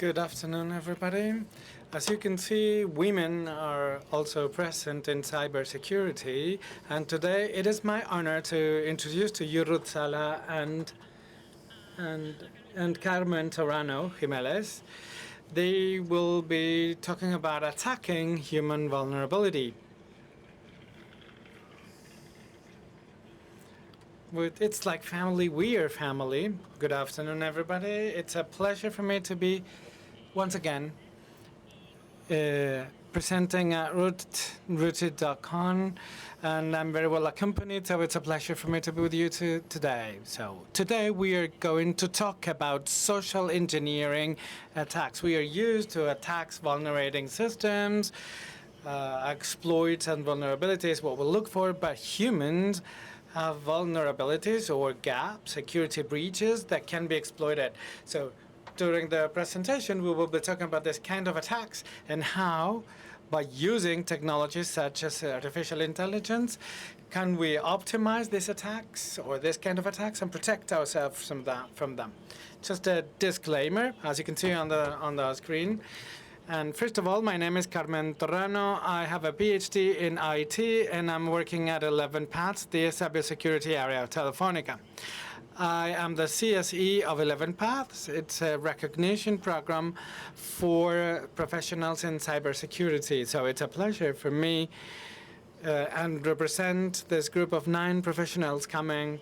Good afternoon, everybody. As you can see, women are also present in cybersecurity, and today it is my honor to introduce to you Ruth Sala and Carmen Torrano Jimenez. They will be talking about attacking human vulnerability. It's like family, we are family. Good afternoon, everybody. It's a pleasure for me to be once again presenting at RootedCON, and I'm very well accompanied, so it's a pleasure for me to be with you today. So today we are going to talk about social engineering attacks. We are used to attacks vulnerating systems, exploits and vulnerabilities, what we'll look for, but humans have vulnerabilities or gaps, security breaches that can be exploited. So during the presentation, we will be talking about this kind of attacks and how, by using technologies such as artificial intelligence, can we optimize these attacks or this kind of attacks and protect ourselves from them. Just a disclaimer, as you can see on the screen. And first of all, my name is Carmen Torrano. I have a PhD in IT, and I'm working at 11 Paths, the cybersecurity area of Telefónica. I am the CSE of 11 Paths. It's a recognition program for professionals in cybersecurity. So it's a pleasure for me and represent this group of 9 professionals coming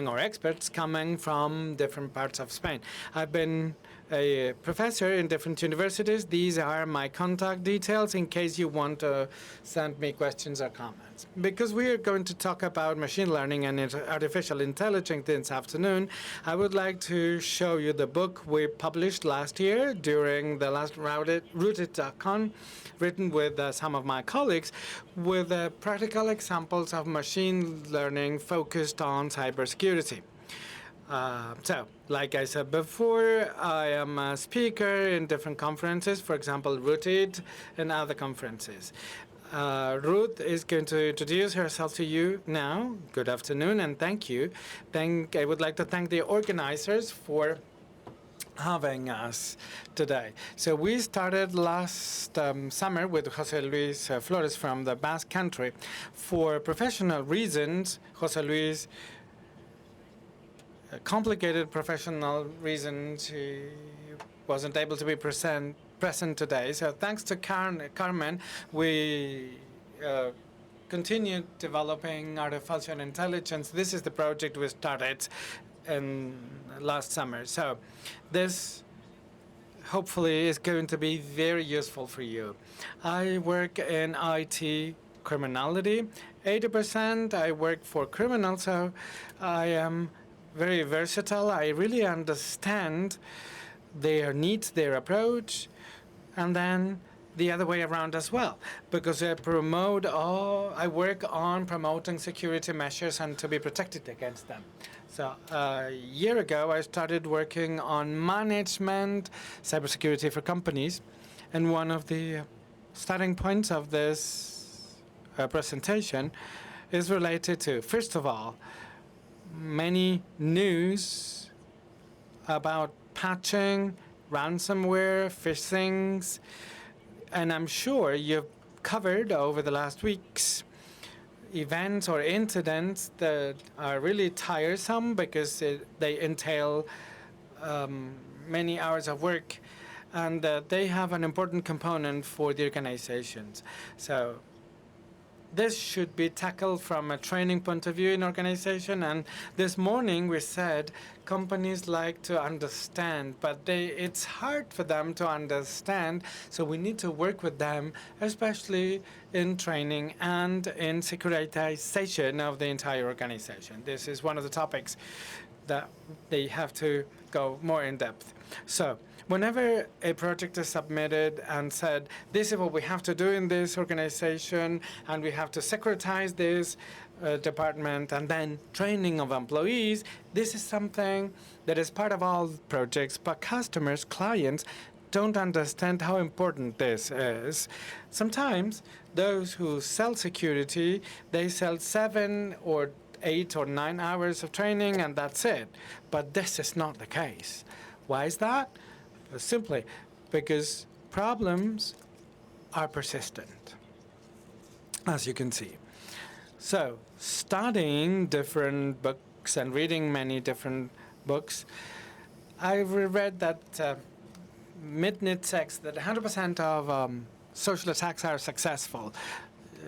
or experts coming from different parts of Spain. I've been a professor in different universities. These are my contact details in case you want to send me questions or comments. Because we are going to talk about machine learning and artificial intelligence this afternoon, I would like to show you the book we published last year during the last RootedCON, written with some of my colleagues, with practical examples of machine learning focused on cybersecurity. So, like I said before, I am a speaker in different conferences, for example, Rooted and other conferences. Ruth is going to introduce herself to you now. Good afternoon, and thank you. I would like to thank the organizers for having us today. So we started last summer with José Luis Flores from the Basque Country. For professional reasons, José Luis complicated professional reasons, he wasn't able to be present today. So thanks to Carmen, we continued developing artificial intelligence. This is the project we started last summer. So this hopefully is going to be very useful for you. I work in IT criminality. 80% I work for criminals, so I am very versatile. I really understand their needs, their approach, and then the other way around as well, because I work on promoting security measures and to be protected against them. So a year ago, I started working on management, cybersecurity for companies, and one of the starting points of this presentation is related to, first of all, many news about patching, ransomware, phishing, and I'm sure you've covered over the last weeks events or incidents that are really tiresome because they entail many hours of work, and they have an important component for the organizations. So this should be tackled from a training point of view in organization. And this morning we said companies like to understand, but it's hard for them to understand. So we need to work with them, especially in training and in securitization of the entire organization. This is one of the topics that they have to go more in depth. So whenever a project is submitted and said, this is what we have to do in this organization, and we have to securitize this department, and then training of employees, this is something that is part of all projects, but customers, clients, don't understand how important this is. Sometimes those who sell security, they sell 7 or 8 or 9 hours of training, and that's it. But this is not the case. Why is that? simply because problems are persistent, as you can see. So studying different books and reading many different books, I read that Mitnick says that 100% of social attacks are successful.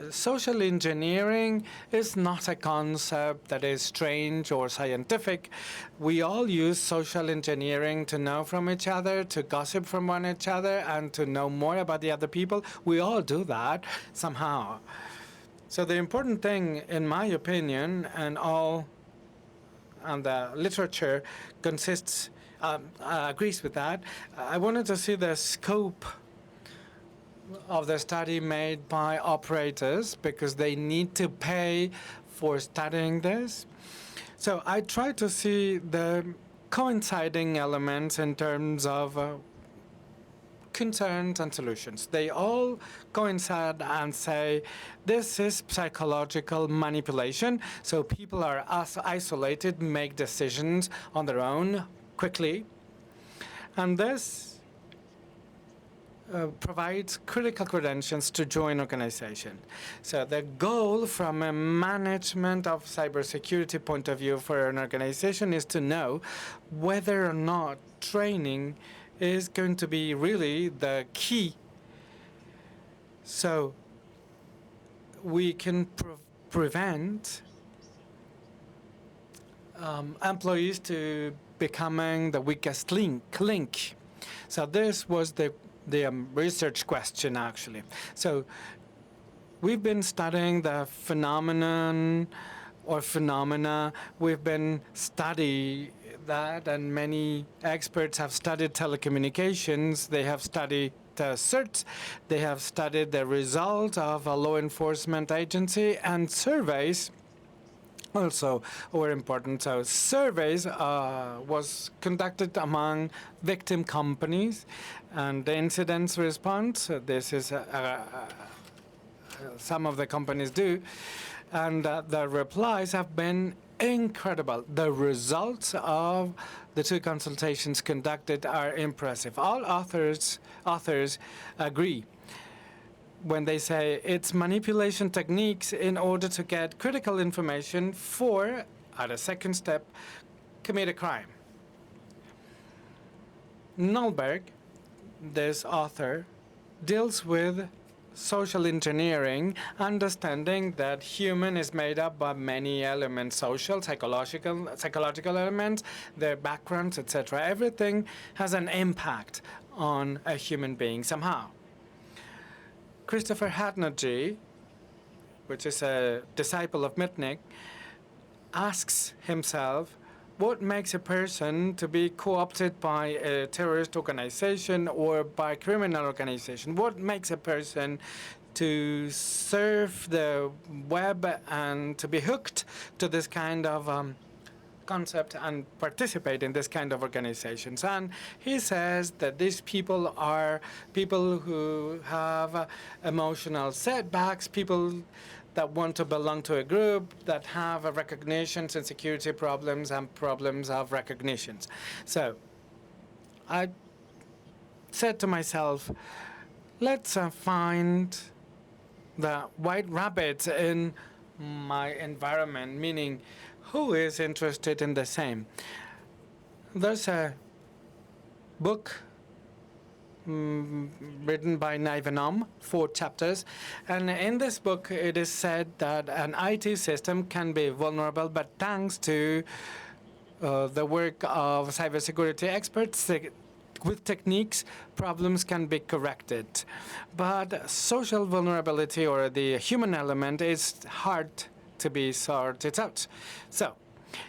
Social engineering is not a concept that is strange or scientific. We all use social engineering to know from each other, to gossip from one each other, and to know more about the other people. We all do that somehow. So the important thing, in my opinion, and the literature agrees with that. I wanted to see the scope of the study made by operators because they need to pay for studying this. So I tried to see the coinciding elements in terms of concerns and solutions. They all coincide and say this is psychological manipulation. So people are isolated, make decisions on their own quickly. And this provides critical credentials to join organization. So the goal from a management of cybersecurity point of view for an organization is to know whether or not training is going to be really the key. So we can prevent employees to becoming the weakest link. So this was the research question, actually. So we've been studying the phenomenon or phenomena. We've been studying that, and many experts have studied telecommunications. They have studied certs. They have studied the result of a law enforcement agency, and surveys also were important. So surveys was conducted among victim companies, and the incidents response, this is some of the companies do, and the replies have been incredible. The results of the two consultations conducted are impressive. All authors agree when they say it's manipulation techniques in order to get critical information for, at a second step, commit a crime. Nolberg, this author, deals with social engineering, understanding that human is made up by many elements, social, psychological elements, their backgrounds, etc. Everything has an impact on a human being somehow. Christopher Hatnergy, which is a disciple of Mitnick, asks himself, what makes a person to be co-opted by a terrorist organization or by a criminal organization? What makes a person to surf the web and to be hooked to this kind of concept and participate in this kind of organizations? And he says that these people are people who have emotional setbacks, people that want to belong to a group, that have recognitions and security problems and problems of recognitions. So I said to myself, let's find the white rabbits in my environment, meaning who is interested in the same. There's a book written by Naivanom, 4 chapters. And in this book, it is said that an IT system can be vulnerable, but thanks to the work of cybersecurity experts, with techniques, problems can be corrected. But social vulnerability or the human element is hard to be sorted out. So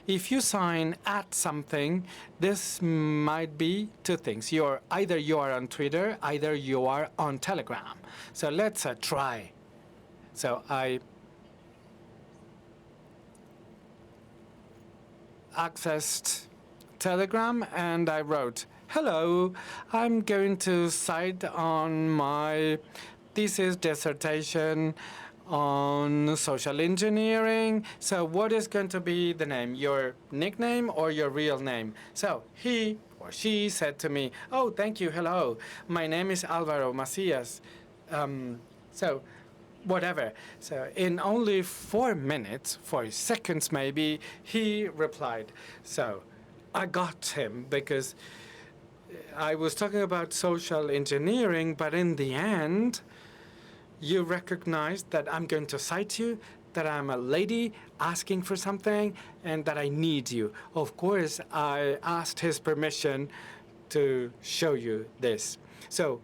if you sign at something, this might be 2 things. Either you are on Twitter, either you are on Telegram. So let's try. So I accessed Telegram and I wrote, hello, I'm going to cite on my thesis dissertation on social engineering. So what is going to be the name? Your nickname or your real name? So he or she said to me, "Oh, thank you, hello, my name is Alvaro Macias." So whatever. So in only 4 minutes, 4 seconds maybe, he replied. So I got him because I was talking about social engineering, but in the end, you recognized that I'm going to cite you, that I'm a lady asking for something, and that I need you. Of course, I asked his permission to show you this. So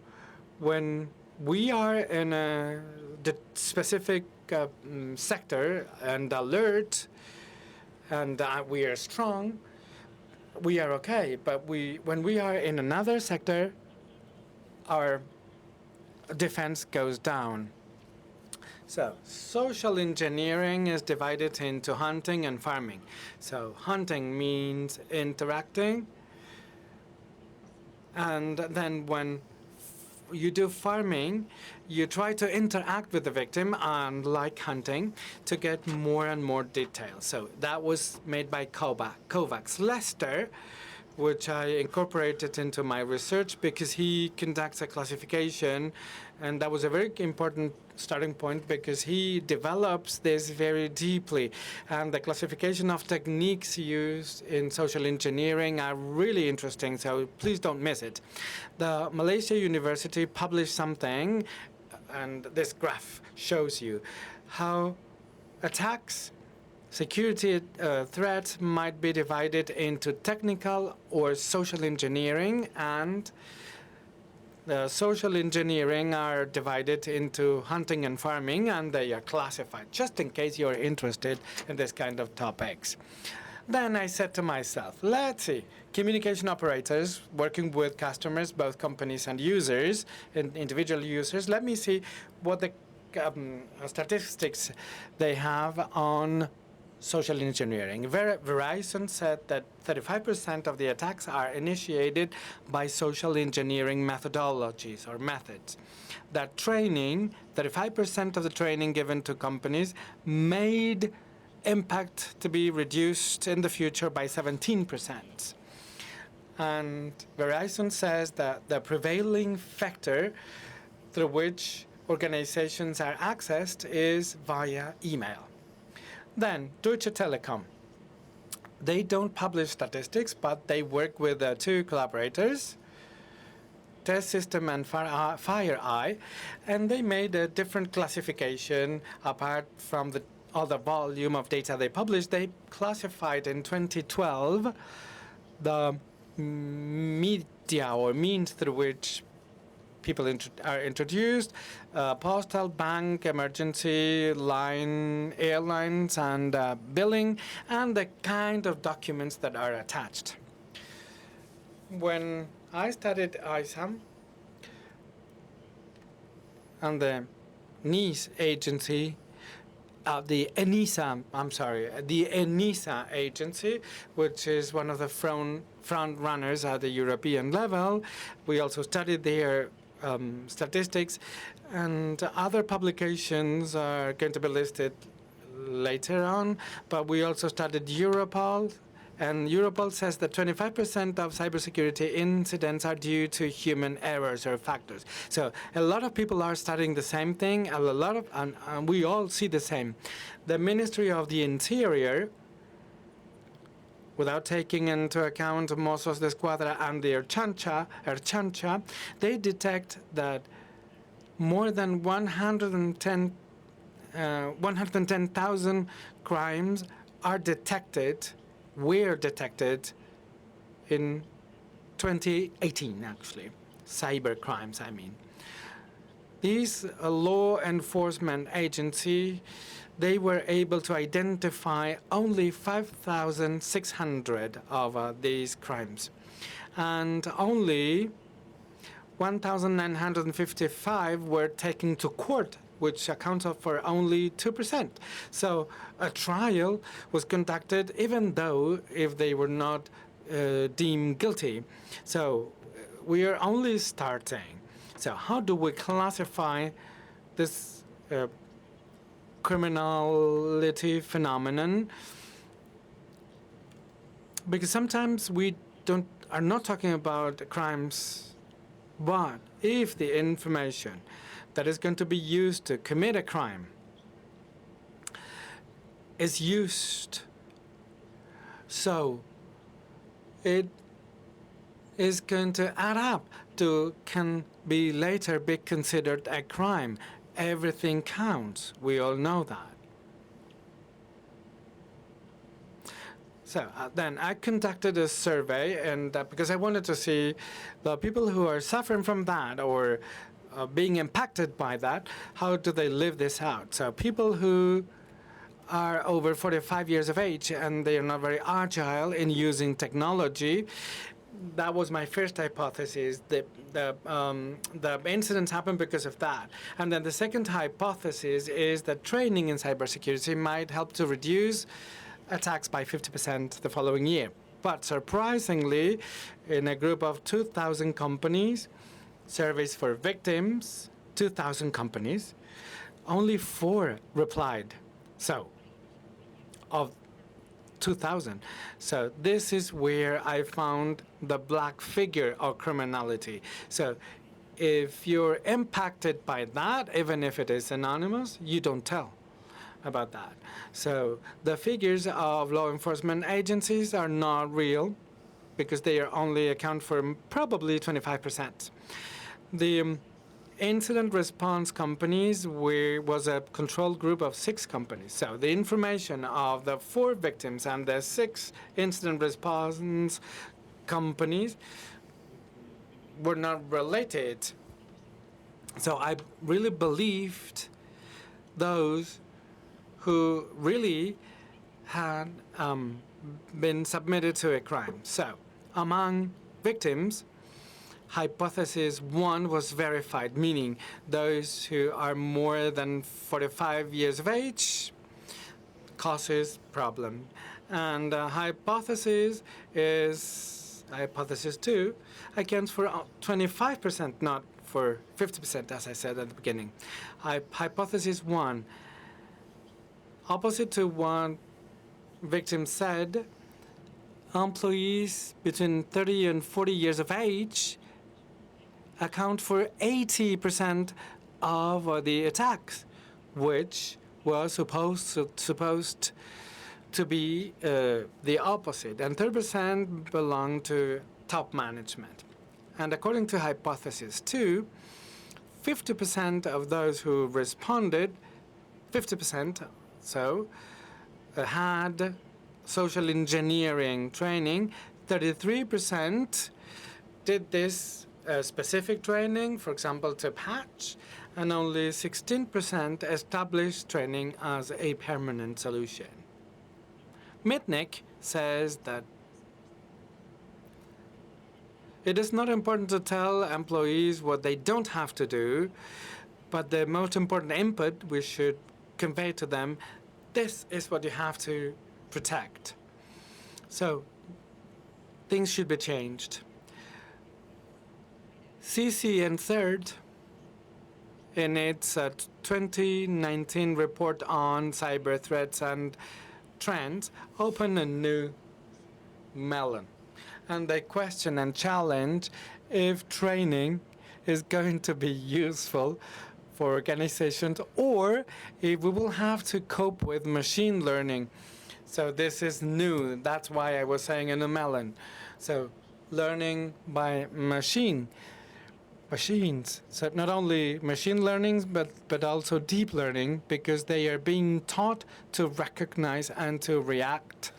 when we are in the specific sector and alert, and we are strong, we are okay. But when we are in another sector, our defense goes down. So social engineering is divided into hunting and farming. So hunting means interacting, and then when you do farming, you try to interact with the victim, and like hunting, to get more and more details. So that was made by Kovacs. Lester, which I incorporated into my research because he conducts a classification, and that was a very important starting point because he develops this very deeply. And the classification of techniques used in social engineering are really interesting, so please don't miss it. The Malaysia University published something, and this graph shows you how attacks, security threats might be divided into technical or social engineering, and the social engineering are divided into hunting and farming, and they are classified, just in case you're interested in this kind of topics. Then I said to myself, let's see, communication operators working with customers, both companies and users, and individual users. Let me see what the statistics they have on social engineering. Verizon said that 35% of the attacks are initiated by social engineering methodologies or methods. That training, 35% of the training given to companies made impact to be reduced in the future by 17%. And Verizon says that the prevailing factor through which organizations are accessed is via email. Then, Deutsche Telekom. They don't publish statistics, but they work with 2 collaborators, Test System and FireEye, and they made a different classification apart from the other volume of data they published. They classified in 2012 the media or means through which people are introduced, postal, bank, emergency line, airlines, and billing, and the kind of documents that are attached. When I studied ISAM and the NIS agency, the ENISA agency, which is one of the front runners at the European level, we also studied their statistics, and other publications are going to be listed later on, but we also studied Europol, and Europol says that 25% of cybersecurity incidents are due to human errors or factors. So a lot of people are studying the same thing, and we all see the same. The Ministry of the Interior, without taking into account Mossos de Escuadra and the Erchancha, they detect that more than 110,000 crimes were detected in 2018, actually. Cyber crimes, I mean. These law enforcement agency, they were able to identify only 5,600 of these crimes. And only 1,955 were taken to court, which accounted for only 2%. So a trial was conducted even though if they were not deemed guilty. So we are only starting. So how do we classify this criminality phenomenon? Because sometimes we don't are not talking about crimes, but if the information that is going to be used to commit a crime is used so it is going to add up to can be later be considered a crime. Everything counts. We all know that. So then I conducted a survey, and because I wanted to see the people who are suffering from that or being impacted by that, how do they live this out? So people who are over 45 years of age and they are not very agile in using technology. That was my first hypothesis. The incidents happened because of that. And then the second hypothesis is that training in cybersecurity might help to reduce attacks by 50% the following year. But surprisingly, in a group of 2,000 companies, surveys for victims, 2,000 companies, only 4 replied. So, of 2,000. So this is where I found the black figure of criminality. So if you're impacted by that, even if it is anonymous, you don't tell about that. So the figures of law enforcement agencies are not real because they are only account for probably 25%. The incident response companies was a control group of 6 companies. So the information of the 4 victims and the 6 incident response companies were not related. So I really believed those who really had been submitted to a crime. So among victims, hypothesis 1 was verified, meaning those who are more than 45 years of age causes problem. And hypothesis 2 accounts for 25%, not for 50%, as I said at the beginning. Hypothesis 1, opposite to what victims said, employees between 30 and 40 years of age account for 80% of the attacks, which was supposed to be the opposite, and 30% belong to top management. And according to hypothesis 2, 50% of those who responded, 50% had social engineering training, 33% did this specific training, for example, to patch, and only 16% established training as a permanent solution. Mitnick says that it is not important to tell employees what they don't have to do, but the most important input we should convey to them, this is what you have to protect. So things should be changed. CCN Third, in its 2019 report on cyber threats and trends, opened a new melon. And they question and challenge if training is going to be useful for organizations or if we will have to cope with machine learning. So this is new. That's why I was saying in a melon. So learning by machines. So not only machine learning, but also deep learning, because they are being taught to recognize and to react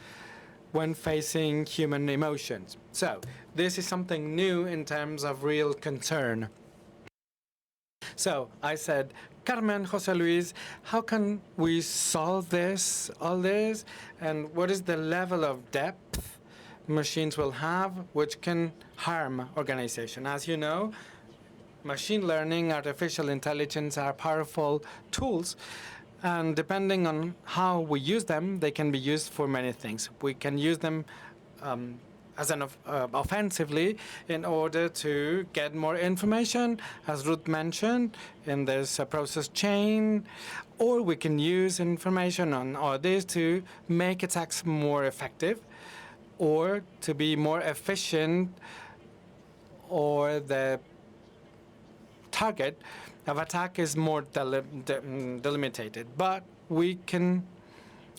when facing human emotions. So this is something new in terms of real concern. So I said, Carmen, Jose Luis, how can we solve this, all this, and what is the level of depth machines will have which can harm organization? As you know, machine learning, artificial intelligence are powerful tools, and depending on how we use them, they can be used for many things. We can use them offensively in order to get more information, as Ruth mentioned, in this process chain, or we can use information on all this to make attacks more effective, or to be more efficient, or the target of attack is more delimited. But we can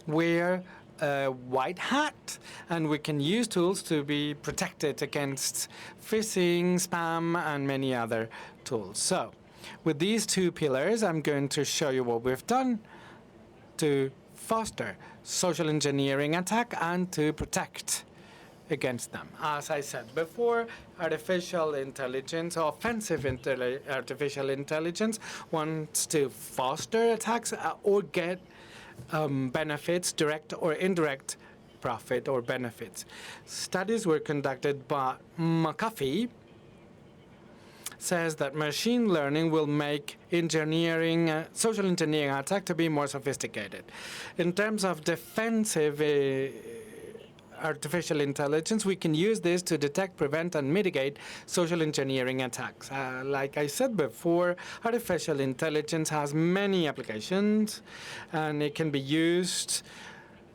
wear a white hat, and we can use tools to be protected against phishing, spam, and many other tools. So with these two pillars, I'm going to show you what we've done to foster social engineering attack and to protect against them. As I said before, artificial intelligence, offensive artificial intelligence, wants to foster attacks or get benefits, direct or indirect profit or benefits. Studies were conducted by McAfee, says that machine learning will make engineering, social engineering attack to be more sophisticated. In terms of defensive artificial intelligence, we can use this to detect, prevent, and mitigate social engineering attacks. Like I said before, artificial intelligence has many applications, and it can be used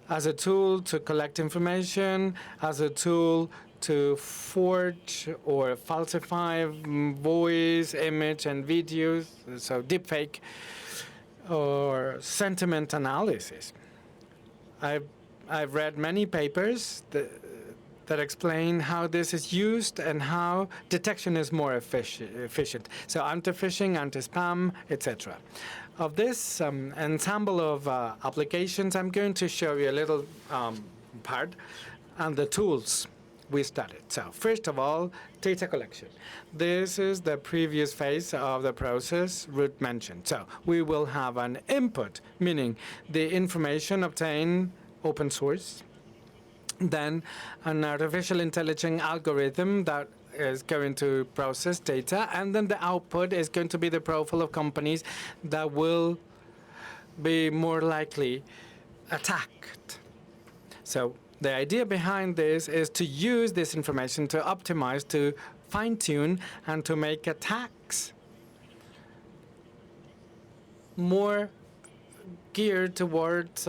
as a tool to collect information, as a tool to forge or falsify voice, image, and videos, so deepfake, or sentiment analysis. I've read many papers that explain how this is used and how detection is more efficient. So anti-phishing, anti-spam, etc. Of this ensemble of applications, I'm going to show you a little part and the tools we studied. So first of all, data collection. This is the previous phase of the process Ruth mentioned. So we will have an input, meaning the information obtained open source, then an artificial intelligence algorithm that is going to process data, and then the output is going to be the profile of companies that will be more likely attacked. So the idea behind this is to use this information to optimize, to fine-tune, and to make attacks more geared towards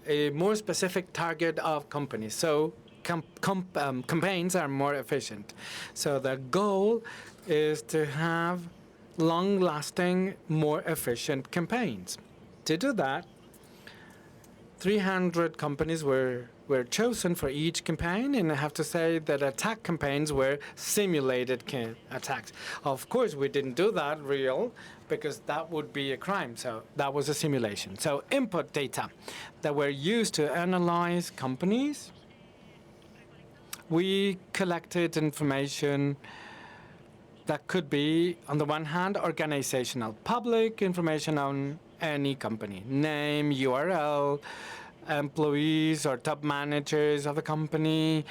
a more specific target of companies. So campaigns are more efficient. So the goal is to have long-lasting, more efficient campaigns. To do that, 300 companies were chosen for each campaign, and I have to say that attack campaigns were simulated attacks. Of course, we didn't do that real, because that would be a crime, so that was a simulation. So input data that were used to analyze companies. We collected information that could be, on the one hand, organizational, public information on any company, name, URL, employees or top managers of the company,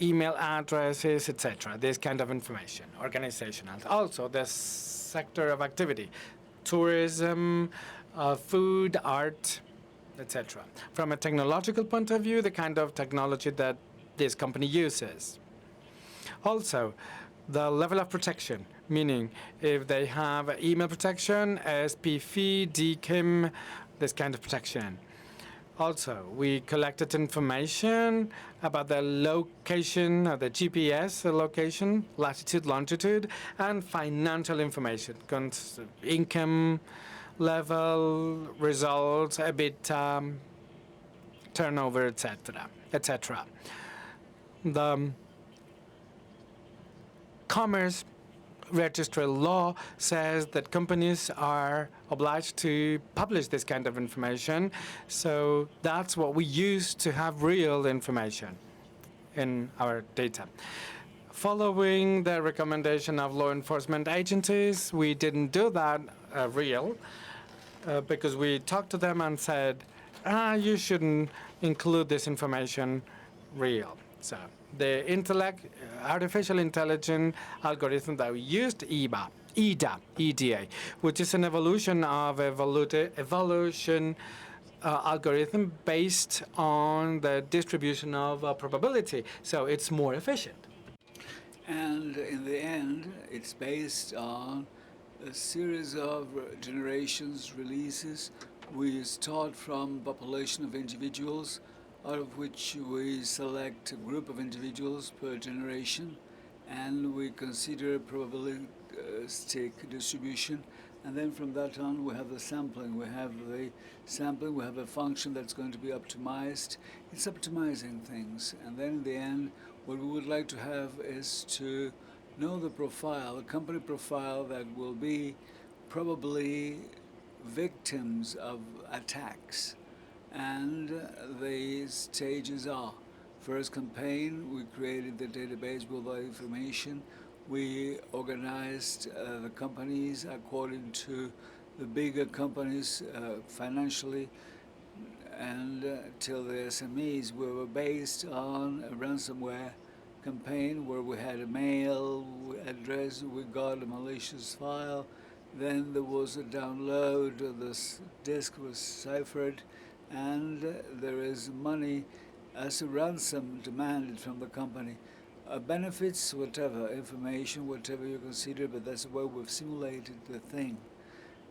email addresses, etc. This kind of information, organizational. Also, the sector of activity, tourism, food, art, etc. From a technological point of view, the kind of technology that this company uses. Also, the level of protection, meaning if they have email protection, SPF, DKIM, this kind of protection. Also, we collected information about the location, the GPS location, latitude, longitude, and financial information, income level, results, EBITDA, turnover, etc., etc. The Commerce Registry law says that companies are obliged to publish this kind of information. So that's what we use to have real information in our data. Following the recommendation of law enforcement agencies, we didn't do that real because we talked to them and said, you shouldn't include this information real. So the artificial intelligence algorithm that we used, EDA, which is an evolution of evolution algorithm based on the distribution of probability. So it's more efficient. And in the end, it's based on a series of generations, releases. We start from population of individuals out of which we select a group of individuals per generation, and we consider probabilistic distribution. And then from that on, we have the sampling. We have a function that's going to be optimized. It's optimizing things. And then in the end, what we would like to have is to know the profile, a company profile that will be probably victims of attacks. And the stages are: first campaign, we created the database with all information. We organized the companies according to the bigger companies financially, and till the SMEs. We were based on a ransomware campaign where we had a mail address, we got a malicious file, then there was a download, the disk was ciphered, and there is money as a ransom demanded from the company. Benefits, whatever, information, whatever you consider, but that's the way we've simulated the thing.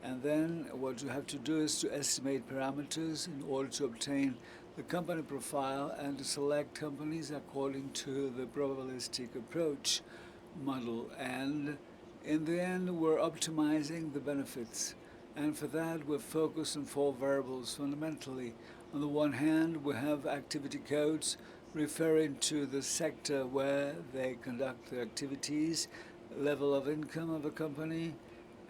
And then what you have to do is to estimate parameters in order to obtain the company profile and to select companies according to the probabilistic approach model. And in the end, we're optimizing the benefits. And for that, we're focused on 4 variables fundamentally. On the one hand, we have activity codes referring to the sector where they conduct their activities, level of income of a company,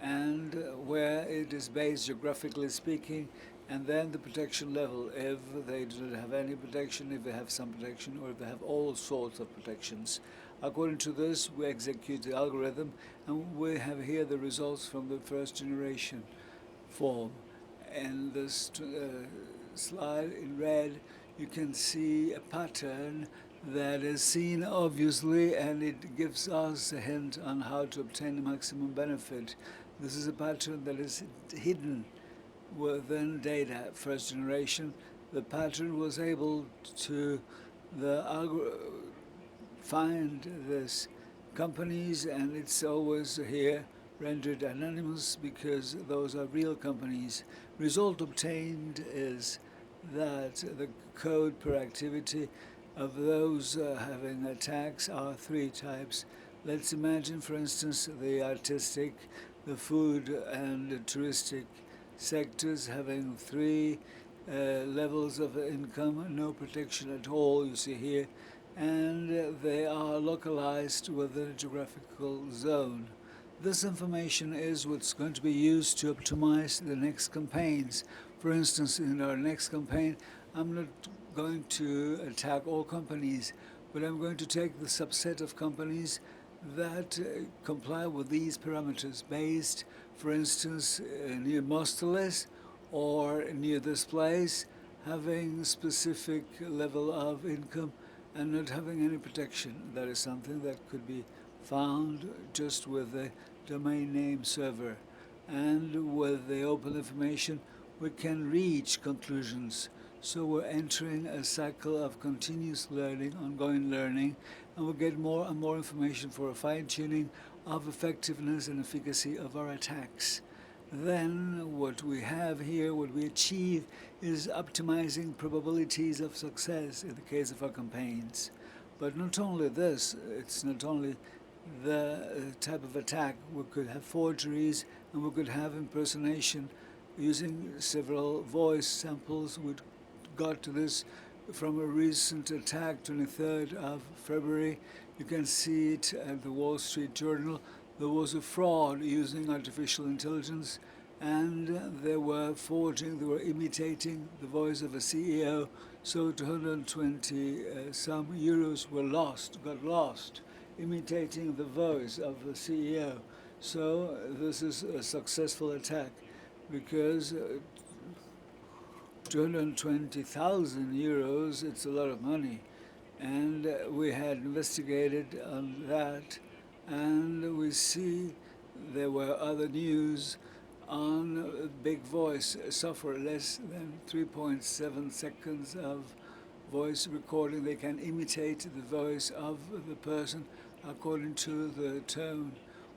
and where it is based geographically speaking, and then the protection level, if they do not have any protection, if they have some protection, or if they have all sorts of protections. According to this, we execute the algorithm, and we have here the results from the first generation form. In this slide in red, you can see a pattern that is seen obviously, and it gives us a hint on how to obtain the maximum benefit. This is a pattern that is hidden within data. First generation, the pattern was able to find this companies, and it's always here rendered anonymous because those are real companies. Result obtained is that the code per activity of those having attacks are 3 types. Let's imagine, for instance, the artistic, the food, and the touristic sectors having 3 levels of income, no protection at all, you see here, and they are localized within a geographical zone. This information is what's going to be used to optimize the next campaigns. For instance, in our next campaign, I'm not going to attack all companies, but I'm going to take the subset of companies that comply with these parameters based, for instance, near Mosteles or near this place, having specific level of income and not having any protection. That is something that could be found just with the domain name server. And with the open information, we can reach conclusions. So we're entering a cycle of continuous learning, ongoing learning, and we'll get more and more information for a fine-tuning of effectiveness and efficacy of our attacks. Then what we have here, what we achieve, is optimizing probabilities of success in the case of our campaigns. But not only this, it's not only the type of attack. We could have forgeries, and we could have impersonation using several voice samples. We got to this from a recent attack, 23rd of February. You can see it at the Wall Street Journal. There was a fraud using artificial intelligence, and they were forging, they were imitating the voice of a CEO. So 220 some euros were got lost, imitating the voice of the CEO. So this is a successful attack because 220,000 euros, it's a lot of money. And we had investigated on that, and we see there were other news on big voice software, less than 3.7 seconds of voice recording. They can imitate the voice of the person according to the tone.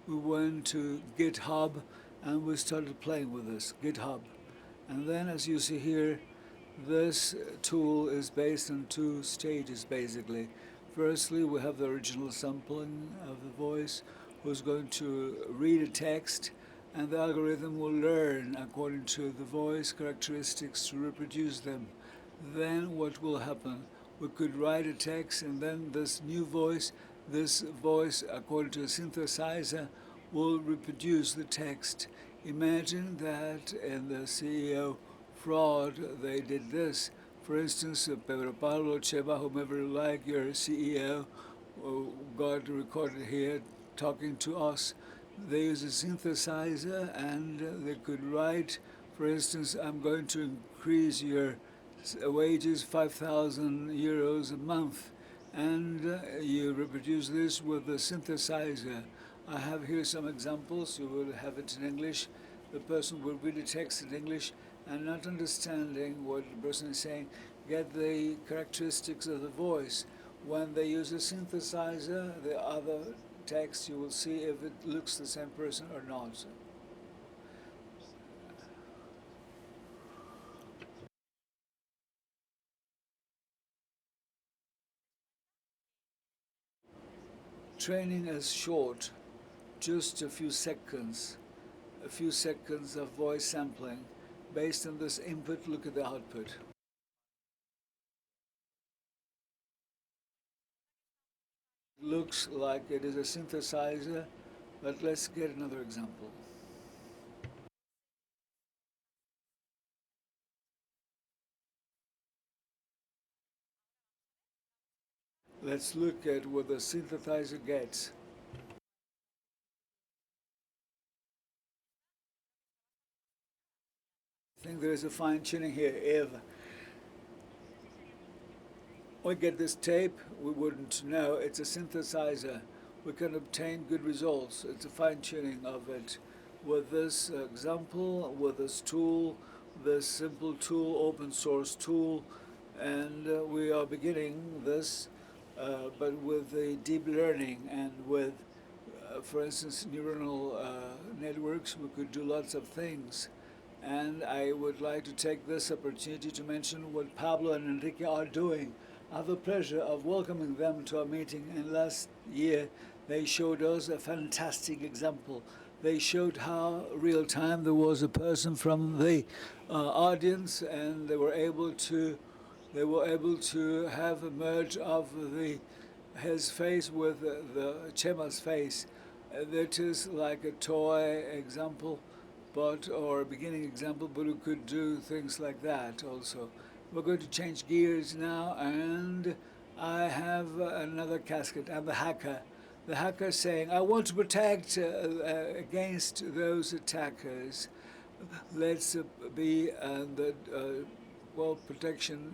We went to GitHub and we started playing with this, GitHub. And then, as you see here, This tool is based on two stages, basically. Firstly, we have the original sampling of the voice, who's going to read a text, and the algorithm will learn according to the voice characteristics to reproduce them. Then what will happen? We could write a text, and then this voice, according to a synthesizer, will reproduce the text. Imagine that in the CEO fraud, they did this. For instance, Pedro Pablo, Chema, whomever you like, your CEO, got recorded here talking to us. They use a synthesizer, and they could write, for instance, I'm going to increase your wages 5,000 euros a month. And you reproduce this with the synthesizer. I have here some examples. You will have it in English. The person will read the text in English and, not understanding what the person is saying, get the characteristics of the voice. When they use a synthesizer, the other text, you will see if it looks the same person or not. Training is short, just a few seconds of voice sampling. Based on this input, look at the output. Looks like it is a synthesizer, but let's get another example. Let's look at what the synthesizer gets. I think there is a fine-tuning here. If we get this tape, we wouldn't know it's a synthesizer. We can obtain good results. It's a fine-tuning of it. With this example, with this tool, this simple tool, open source tool, and we are beginning this, but with the deep learning and with, for instance, neuronal networks, we could do lots of things. And I would like to take this opportunity to mention what Pablo and Enrique are doing. I have the pleasure of welcoming them to our meeting. And last year, they showed us a fantastic example. They showed how real time there was a person from the audience, and they were able to have a merge of his face with the Chema's face. That is like a toy example, or a beginning example, but we could do things like that also. We're going to change gears now, and I have another casket. I'm the hacker. The hacker saying, I want to protect against those attackers. Let's be on the protection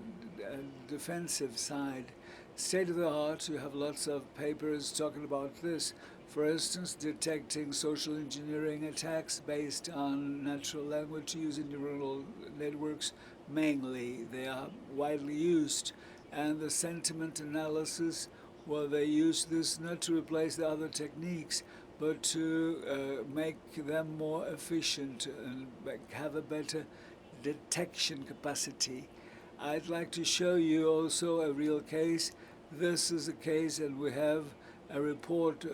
and defensive side. State of the art, you have lots of papers talking about this. For instance, detecting social engineering attacks based on natural language using neuronal networks mainly. They are widely used. And the sentiment analysis, well, they use this not to replace the other techniques, but to make them more efficient and have a better detection capacity. I'd like to show you also a real case. This is a case, and we have a report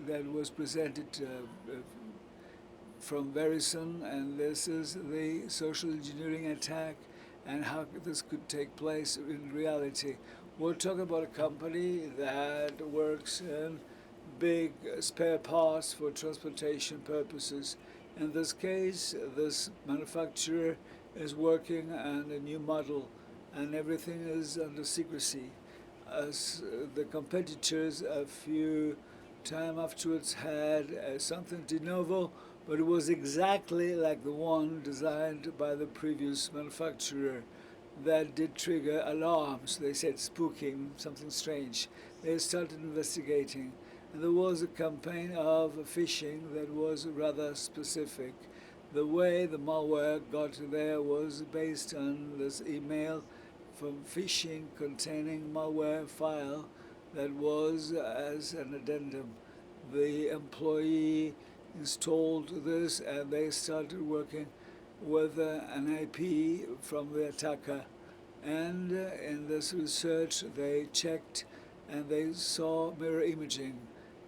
that was presented from Verizon, and this is the social engineering attack and how this could take place in reality. We'll talk about a company that works in big spare parts for transportation purposes. In this case, this manufacturer is working on a new model, and everything is under secrecy. As the competitors, a few time afterwards, had something de novo, but it was exactly like the one designed by the previous manufacturer. That did trigger alarms. They said spooking, something strange. They started investigating. And there was a campaign of phishing that was rather specific. The way the malware got there was based on this email from phishing containing malware file that was as an addendum. The employee installed this, and they started working with an IP from the attacker. And in this research, they checked and they saw mirror imaging.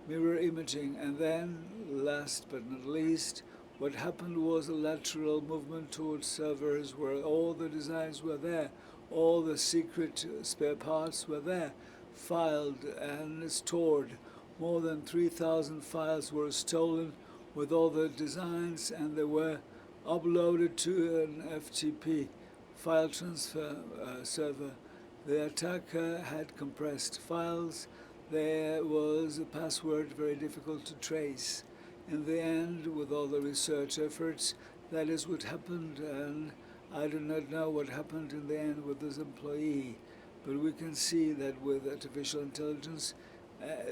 And then, last but not least, what happened was a lateral movement towards servers where all the designs were there, all the secret spare parts were there, filed and stored. More than 3,000 files were stolen with all the designs, and they were uploaded to an FTP, file transfer server. The attacker had compressed files. There was a password very difficult to trace. In the end, with all the research efforts, that is what happened, and I do not know what happened in the end with this employee. But we can see that with artificial intelligence,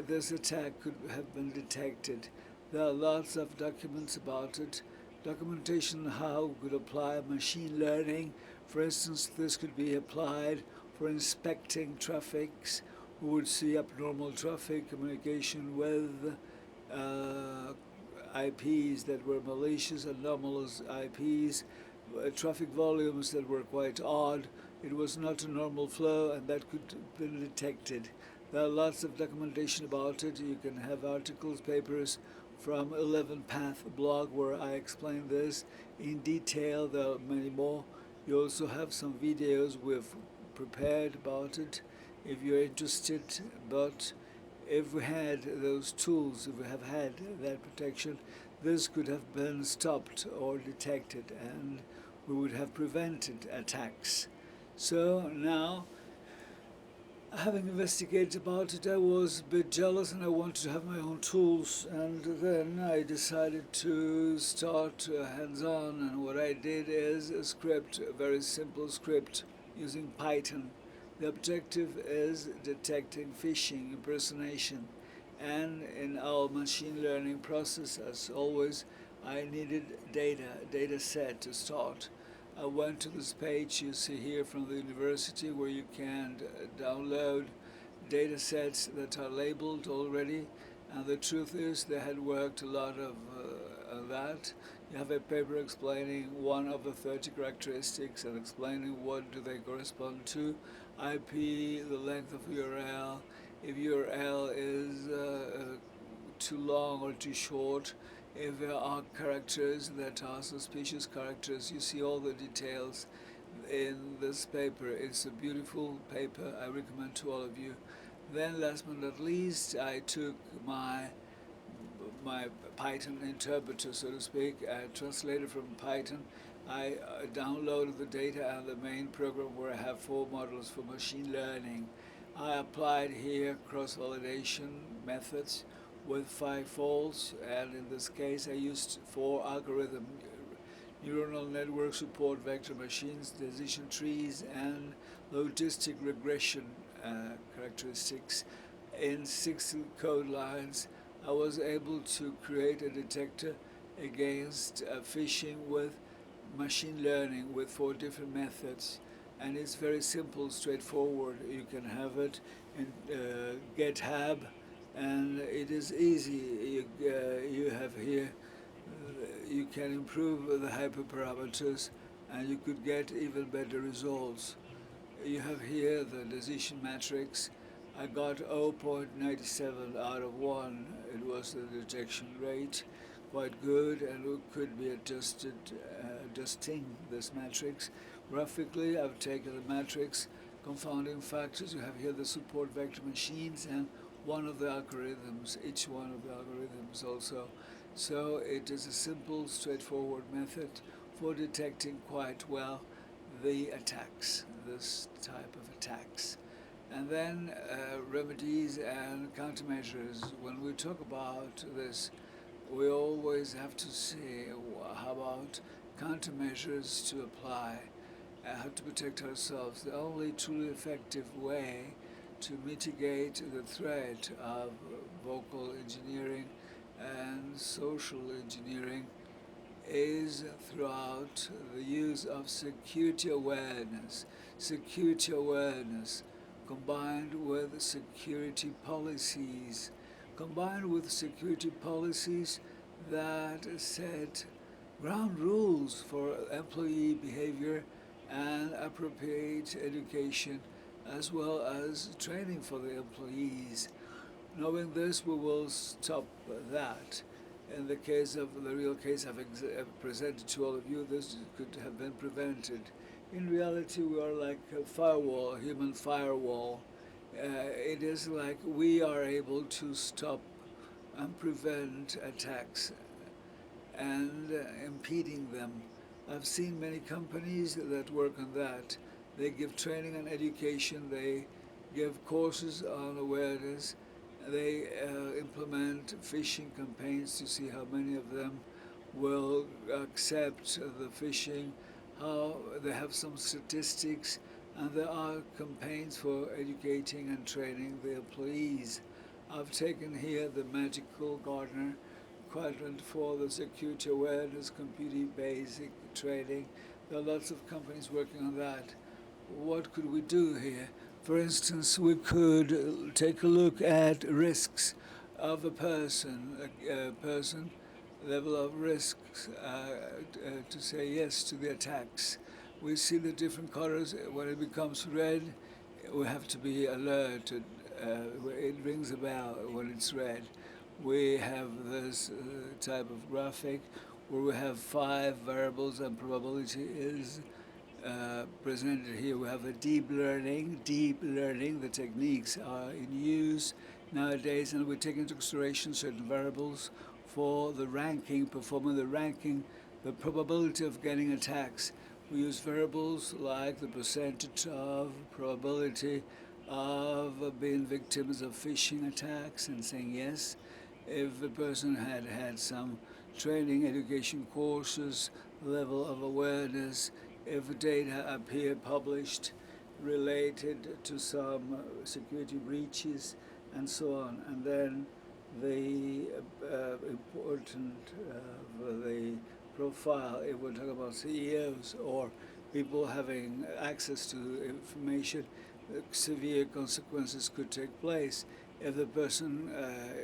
this attack could have been detected. There are lots of documents about it. Documentation how we could apply machine learning. For instance, this could be applied for inspecting traffics. We would see abnormal traffic communication with IPs that were malicious, anomalous IPs, traffic volumes that were quite odd. It was not a normal flow, and that could be detected. There are lots of documentation about it. You can have articles, papers from 11 Path blog where I explain this in detail. There are many more. You also have some videos we've prepared about it if you're interested. But if we had those tools, if we have had that protection, this could have been stopped or detected, and we would have prevented attacks. So now, having investigated about it, I was a bit jealous and I wanted to have my own tools, and then I decided to start hands-on, and what I did is a script, a very simple script using Python. The objective is detecting phishing, impersonation, and in our machine learning process, as always, I needed data set to start. I went to this page you see here from the university where you can download data sets that are labeled already, and the truth is they had worked a lot of that. You have a paper explaining one of the 30 characteristics and explaining what do they correspond to. IP, the length of URL, if URL is too long or too short, if there are characters that are suspicious characters. You see all the details in this paper. It's a beautiful paper. I recommend to all of you. Then last but not least, I took my Python interpreter, so to speak. I translated from Python. I downloaded the data and the main program where I have 4 models for machine learning. I applied here cross-validation methods with 5 folds, and in this case I used 4 algorithm neuronal network support vector machines, decision trees, and logistic regression characteristics. In 6 code lines, I was able to create a detector against phishing with machine learning with 4 different methods. And it's very simple, straightforward. You can have it in GitHub, and it is easy. You have here, you can improve the hyperparameters, and you could get even better results. You have here the decision matrix. I got 0.97 out of 1. It was the detection rate, quite good, and it could be adjusted, adjusting this matrix. Graphically, I've taken the matrix, confounding factors. You have here the support vector machines and one of the algorithms, each one of the algorithms also. So it is a simple, straightforward method for detecting quite well the attacks, this type of attacks. And then remedies and countermeasures. When we talk about this, we always have to see how about countermeasures to apply, how to protect ourselves. The only truly effective way to mitigate the threat of vocal engineering and social engineering is throughout the use of security awareness combined with security policies, that set ground rules for employee behavior and appropriate education, as well as training for the employees. Knowing this, we will stop that. In the case of the real case I've presented to all of you, this could have been prevented. In reality, we are like a firewall, a human firewall. It is like we are able to stop and prevent attacks and impeding them. I've seen many companies that work on that. They give training and education, they give courses on awareness, they implement phishing campaigns to see how many of them will accept the phishing, how they have some statistics, and there are campaigns for educating and training the employees. I've taken here the magical Gartner quadrant for the security awareness, computing basic training. There are lots of companies working on that. What could we do here? For instance, we could take a look at risks of a person level of risks to say yes to the attacks. We see the different colors. When it becomes red, we have to be alerted. It rings a bell when it's red. We have this type of graphic where we have 5 variables and probability is presented here. We have a deep learning. The techniques are in use nowadays, and we take into consideration certain variables for the ranking, performing the ranking, the probability of getting attacks. We use variables like the percentage of probability of being victims of phishing attacks and saying yes. If the person had had some training, education courses, level of awareness, if data appear published related to some security breaches, and so on. And then the important the profile, if we're talking about CEOs or people having access to information, severe consequences could take place if the person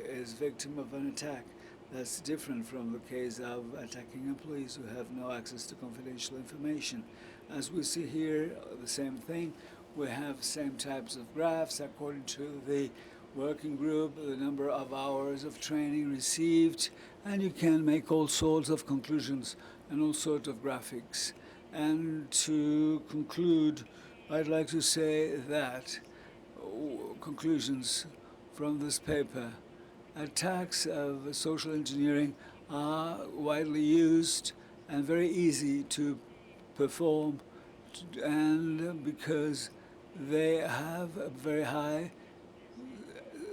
is victim of an attack. That's different from the case of attacking employees who have no access to confidential information. As we see here, the same thing. We have same types of graphs according to the working group, the number of hours of training received, and you can make all sorts of conclusions and all sorts of graphics. And to conclude, I'd like to say that conclusions from this paper. Attacks of social engineering are widely used and very easy to perform, and because they have a very high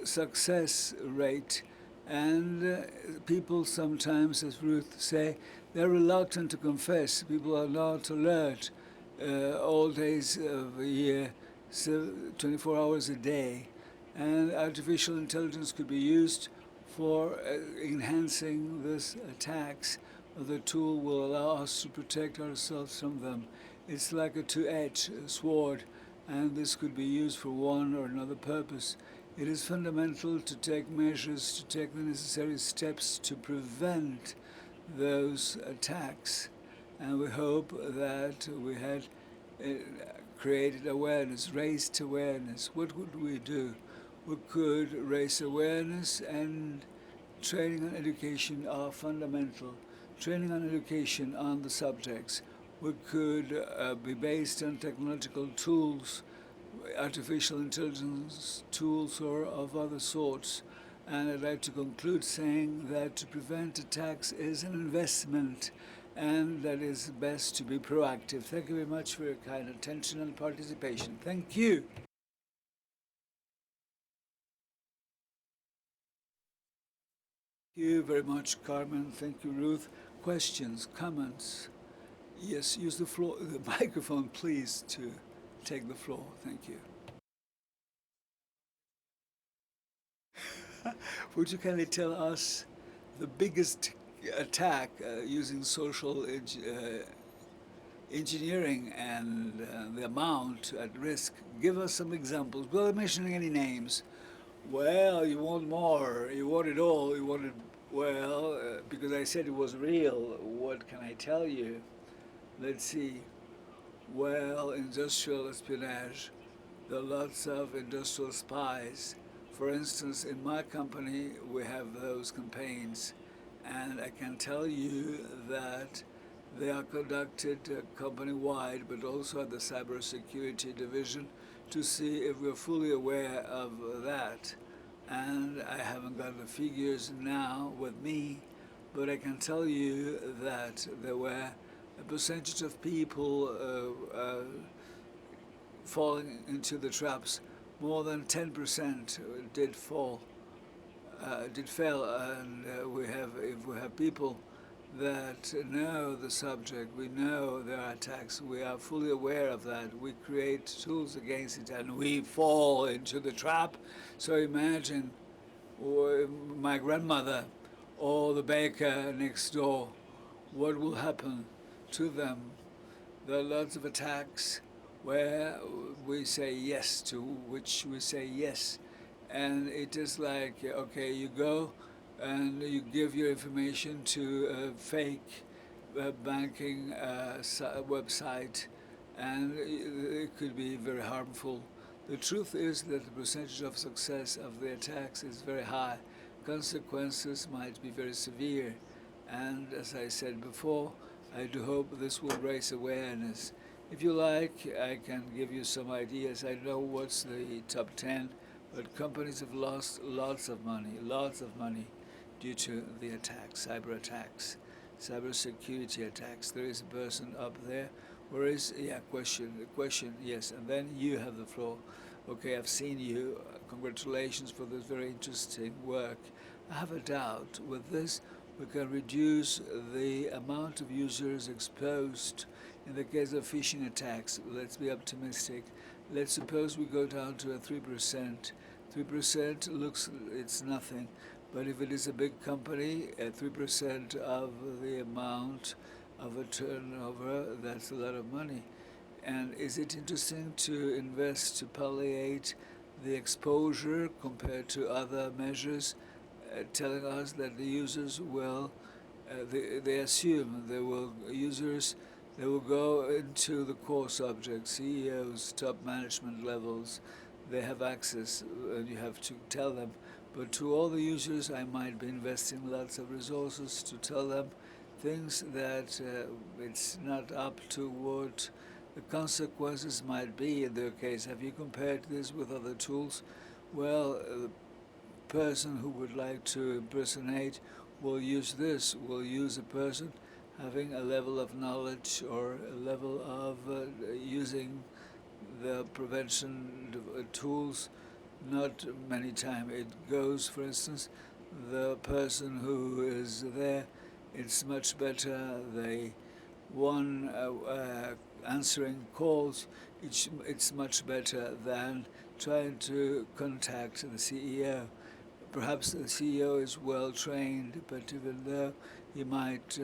success rate, and people sometimes, as Ruth say, they're reluctant to confess. People are not alert all days of the year, 24 hours a day. And artificial intelligence could be used for enhancing these attacks. The tool will allow us to protect ourselves from them. It's like a two-edged sword, and this could be used for one or another purpose. It is fundamental to take measures, to take the necessary steps to prevent those attacks. And we hope that we had created awareness, raised awareness. What would we do? We could raise awareness, and training and education are fundamental. Training and education on the subjects. We could be based on technological tools, artificial intelligence tools or of other sorts. And I'd like to conclude saying that to prevent attacks is an investment, and that it's best to be proactive. Thank you very much for your kind attention and participation. Thank you. Thank you very much, Carmen. Thank you, Ruth. Questions, comments? Yes, use the floor, the microphone, please, to take the floor. Thank you. Would you kindly tell us the biggest attack using social engineering and the amount at risk? Give us some examples without mentioning any names. Well, you want more, you want it all, you want it Well, because I said it was real, what can I tell you? Let's see. Well, industrial espionage. There are lots of industrial spies. For instance, in my company, we have those campaigns, and I can tell you that they are conducted company-wide, but also at the cybersecurity division, to see if we're fully aware of that. And I haven't got the figures now with me, but I can tell you that there were a percentage of people falling into the traps. More than 10% did fail, and if we have people that know the subject, we know there are attacks, we are fully aware of that, we create tools against it, and we fall into the trap. So imagine my grandmother or the baker next door, what will happen to them? There are lots of attacks where we say yes to, which we say yes. And it is like, okay, you go and you give your information to a fake banking website, and it could be very harmful. The truth is that the percentage of success of the attacks is very high. Consequences might be very severe. And as I said before, I do hope this will raise awareness. If you like, I can give you some ideas. I know what's the top 10, but companies have lost lots of money due to the attacks, cyber attacks, cyber security attacks. There is a person up there. Where is, question, yes, and then you have the floor. Okay, I've seen you. Congratulations for this very interesting work. I have a doubt. With this, we can reduce the amount of users exposed. In the case of phishing attacks, let's be optimistic. Let's suppose we go down to a 3%. 3% looks, it's nothing. But if it is a big company, 3% of the amount of a turnover, that's a lot of money. And is it interesting to invest to palliate the exposure compared to other measures, telling us that the users will, they assume they will, they will go into the core subject, CEOs, top management levels, they have access, and you have to tell them. But to all the users, I might be investing lots of resources to tell them things that it's not up to what the consequences might be in their case. Have you compared this with other tools? Well, the person who would like to impersonate will use this, will use a person having a level of knowledge or a level of using the prevention tools. Not many times. It goes, for instance, the person who is there, it's much better, the one answering calls, it's much better than trying to contact the CEO. Perhaps the CEO is well trained, but even though he might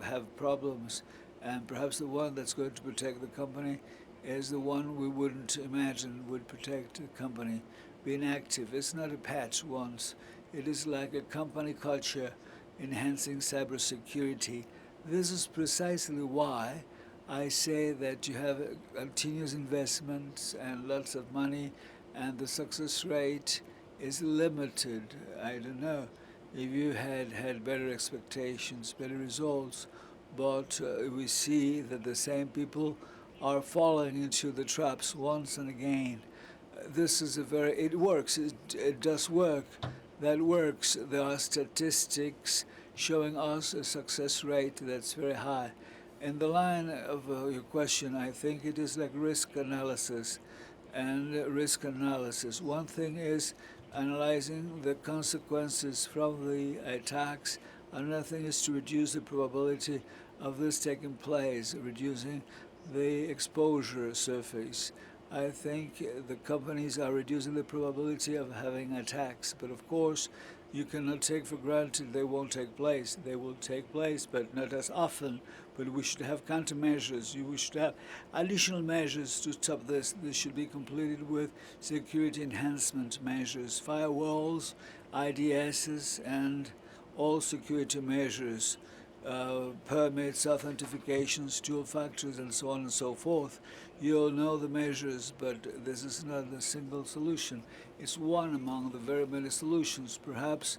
have problems, and perhaps the one that's going to protect the company is the one we wouldn't imagine would protect the company. Being active, it's not a patch once. It is like a company culture enhancing cybersecurity. This is precisely why I say that you have continuous investments and lots of money, and the success rate is limited. I don't know if you had better expectations, better results, but we see that the same people are falling into the traps once and again. This is it works, it does work. That works. There are statistics showing us a success rate that's very high. In the line of your question, I think it is like risk analysis. And risk analysis, one thing is analyzing the consequences from the attacks. Another thing is to reduce the probability of this taking place, reducing the exposure surface. I think the companies are reducing the probability of having attacks, but of course you cannot take for granted they won't take place. They will take place, but not as often. But we should have countermeasures. We should have additional measures to stop this. This should be completed with security enhancement measures, firewalls, IDSs, and all security measures, permits, authentications, dual factors, and so on and so forth. You all know the measures, but this is not a single solution. It's one among the very many solutions. Perhaps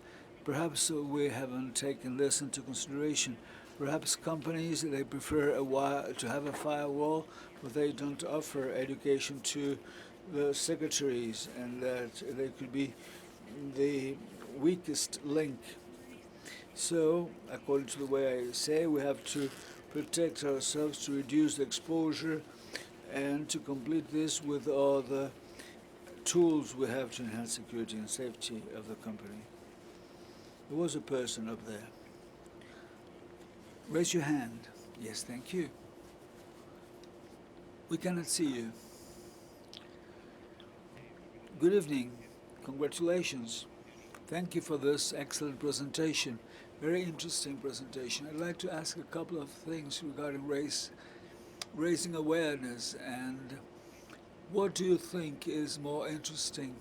we haven't taken this into consideration. Perhaps companies, they prefer to have a firewall, but they don't offer education to the secretaries, and that they could be the weakest link. So, according to the way I say, we have to protect ourselves to reduce the exposure and to complete this with all the tools we have to enhance security and safety of the company. There was a person up there. Raise your hand. Yes, thank you. We cannot see you. Good evening. Congratulations. Thank you for this excellent presentation. Very interesting presentation. I'd like to ask a couple of things regarding raising awareness, and what do you think is more interesting?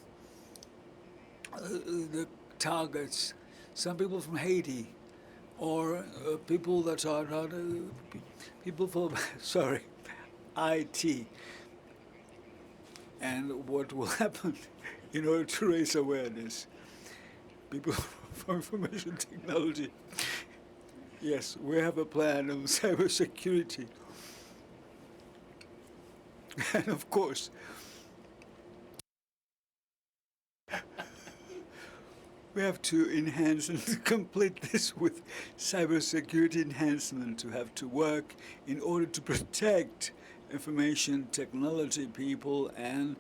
The targets, some people from Haiti, or people that are not, people from, sorry, IT, and what will happen in order to raise awareness? People for information technology. Yes, we have a plan on cybersecurity. And of course, we have to enhance and complete this with cybersecurity enhancement, to have to work in order to protect information technology people, and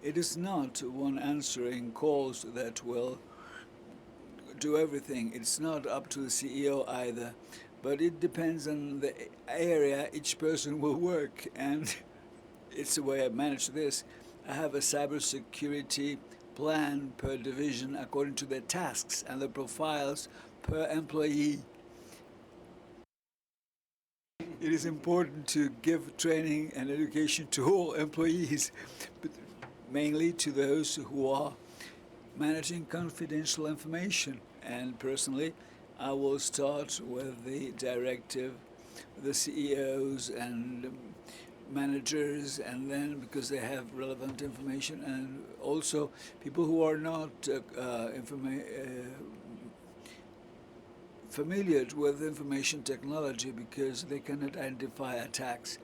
it is not one answering calls that will do everything. It's not up to the CEO either, but it depends on the area each person will work, and it's the way I manage this. I have a cybersecurity plan per division according to their tasks and the profiles per employee. It is important to give training and education to all employees, but mainly to those who are managing confidential information. And personally, I will start with the directive, the CEOs and managers, and then because they have relevant information, and also people who are not familiar with information technology because they cannot identify attacks.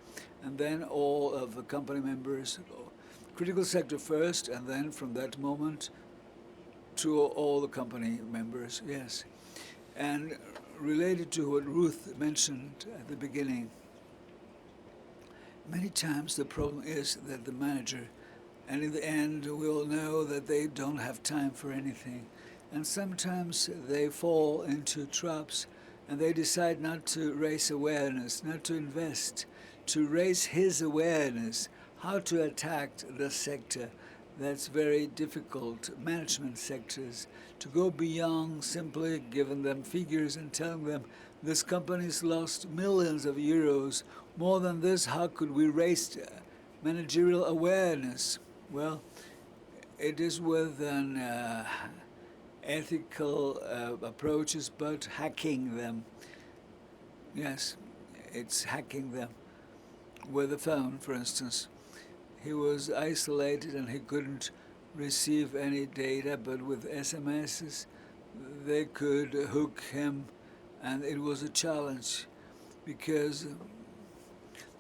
And then all of the company members, critical sector first, and then from that moment to all the company members, yes. And related to what Ruth mentioned at the beginning, many times the problem is that the manager, and in the end we all know that they don't have time for anything. And sometimes they fall into traps and they decide not to raise awareness, not to invest, to raise his awareness, how to attack the sector. That's very difficult, management sectors, to go beyond simply giving them figures and telling them this company's lost millions of euros. More than this, how could we raise managerial awareness? Well, it is with an ethical approaches, but hacking them. Yes, it's hacking them. With the phone, for instance. He was isolated and he couldn't receive any data, but with SMSs, they could hook him, and it was a challenge because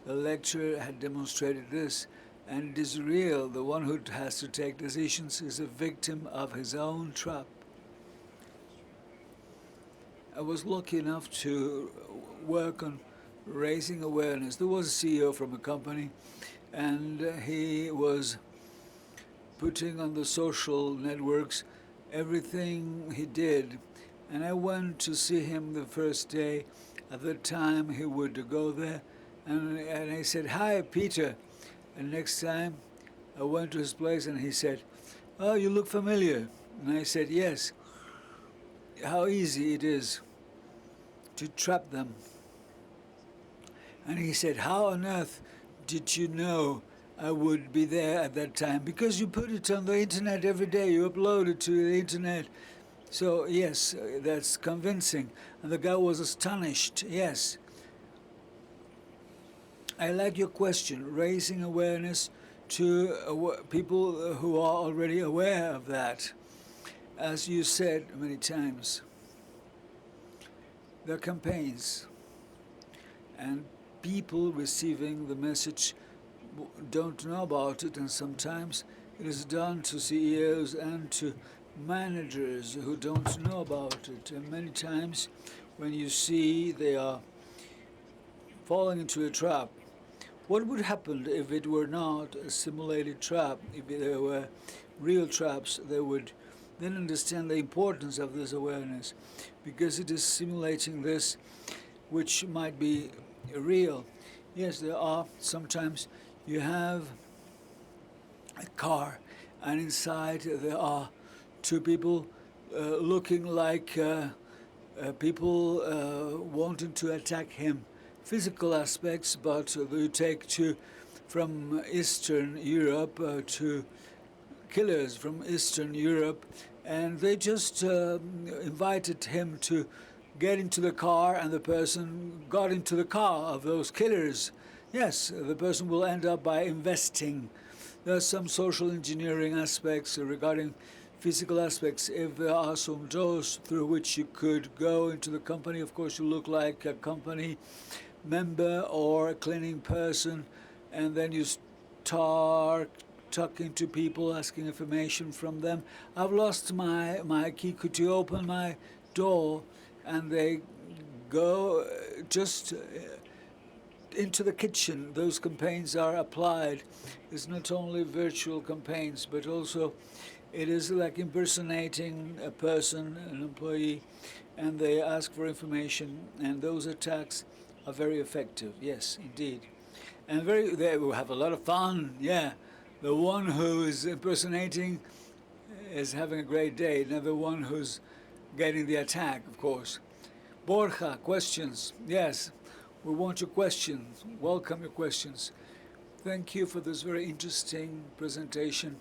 the lecturer had demonstrated this, and it is real. The one who has to take decisions is a victim of his own trap. I was lucky enough to work on raising awareness. There was a CEO from a company, and he was putting on the social networks everything he did. And I went to see him the first day. At that time, he would go there, and I said, "Hi, Peter." And next time, I went to his place, and he said, "Oh, you look familiar." And I said, "Yes." How easy it is to trap them. And he said, "How on earth did you know I would be there at that time?" "Because you put it on the internet every day. You upload it to the internet." So yes, that's convincing. And the guy was astonished. Yes. I like your question, raising awareness to people who are already aware of that. As you said many times, there are campaigns, and people receiving the message don't know about it, and sometimes it is done to CEOs and to managers who don't know about it. And many times when you see they are falling into a trap, what would happen if it were not a simulated trap? If there were real traps, they would then understand the importance of this awareness, because it is simulating this which might be real. Yes, there are sometimes you have a car, and inside there are two people looking like people wanting to attack him. Physical aspects, but you take from Eastern Europe to killers from Eastern Europe, and they just invited him to get into the car, and the person got into the car of those killers. Yes, the person will end up by investing. There are some social engineering aspects regarding physical aspects. If there are some doors through which you could go into the company, of course you look like a company member or a cleaning person, and then you start talking to people, asking information from them. I've lost my key, could you open my door? And they go just into the kitchen. Those campaigns are applied. It's not only virtual campaigns, but also it is like impersonating a person, an employee, and they ask for information, and those attacks are very effective. Yes, indeed. And they will have a lot of fun. Yeah. The one who is impersonating is having a great day. Now the one who's getting the attack, of course. Borja, questions? Yes, we want your questions. Welcome your questions. Thank you for this very interesting presentation.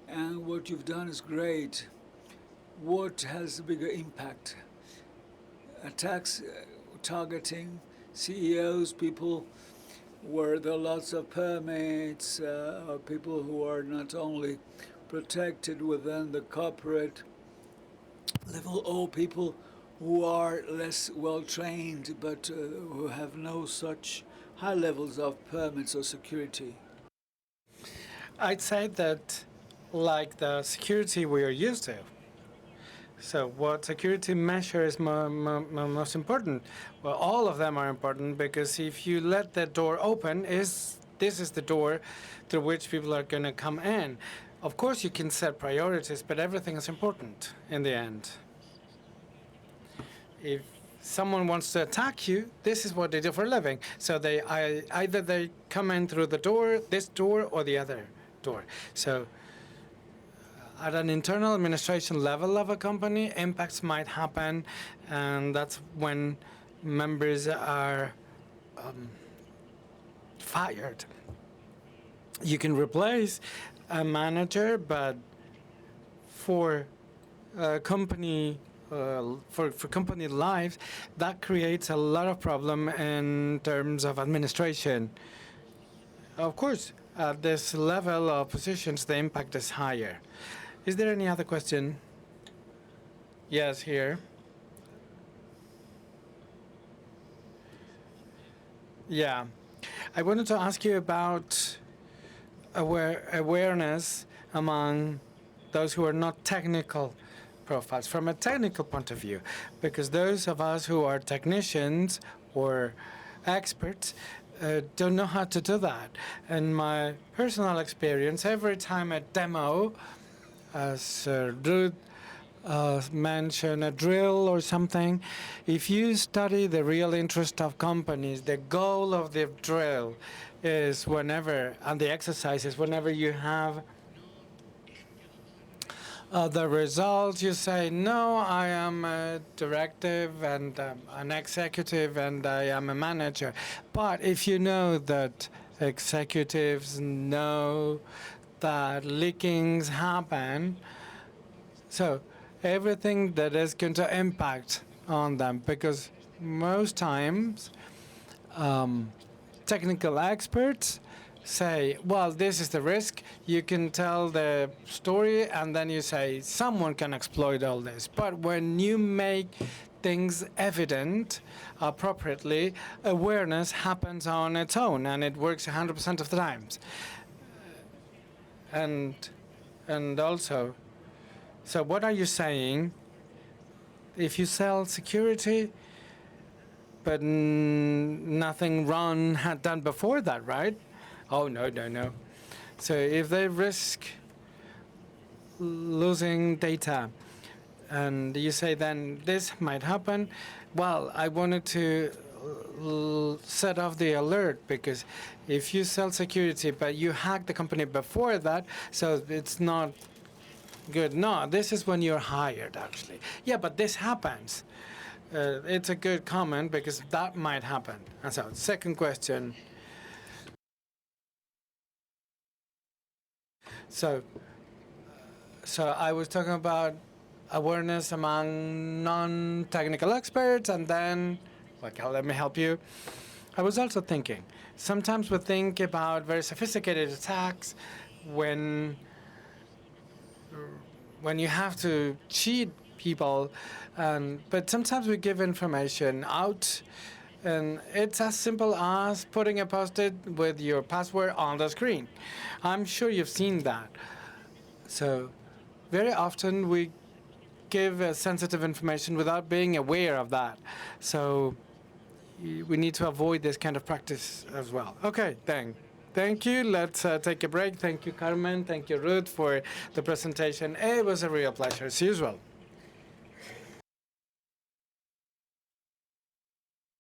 And what you've done is great. What has a bigger impact? Attacks targeting CEOs, people where there are lots of permits, people who are not only protected within the corporate level, or people who are less well trained but who have no such high levels of permits or security. I'd say that like the security we are used to. So what security measure is most important? Well, all of them are important, because if you let the door open, this is the door through which people are going to come in. Of course, you can set priorities, but everything is important in the end. If someone wants to attack you, this is what they do for a living. So either they come in through the door, this door, or the other door. So at an internal administration level of a company, impacts might happen, and that's when members are fired. You can replace a manager, but for company company life, that creates a lot of problem in terms of administration. Of course, at this level of positions, the impact is higher. Is there any other question? Yes, here. Yeah. I wanted to ask you about awareness among those who are not technical profiles, from a technical point of view, because those of us who are technicians or experts don't know how to do that. In my personal experience, every time a demo, as Ruth mentioned, a drill or something, if you study the real interest of companies, the goal of the drill is whenever, and the exercise is whenever you have the results, you say, no, I am a directive and an executive and I am a manager. But if you know that executives know that leakings happen, so everything that is going to impact on them, because most times technical experts say, well, this is the risk. You can tell the story, and then you say someone can exploit all this. But when you make things evident appropriately, awareness happens on its own, and it works 100% of the times. And also, so what are you saying? If you sell security, but nothing Ron had done before that, right? Oh, no. So if they risk losing data, and you say then this might happen, well, I wanted to set off the alert, because if you sell security but you hack the company before that, so it's not good. No, this is when you're hired, actually. Yeah, but this happens. It's a good comment, because that might happen. And so, second question. So I was talking about awareness among non-technical experts, and then, okay, let me help you. I was also thinking, sometimes we think about very sophisticated attacks when you have to cheat people, but sometimes we give information out, and it's as simple as putting a post-it with your password on the screen. I'm sure you've seen that. So very often we give sensitive information without being aware of that. So we need to avoid this kind of practice as well. Okay, thank you. Let's take a break. Thank you, Carmen. Thank you, Ruth, for the presentation. It was a real pleasure, as usual.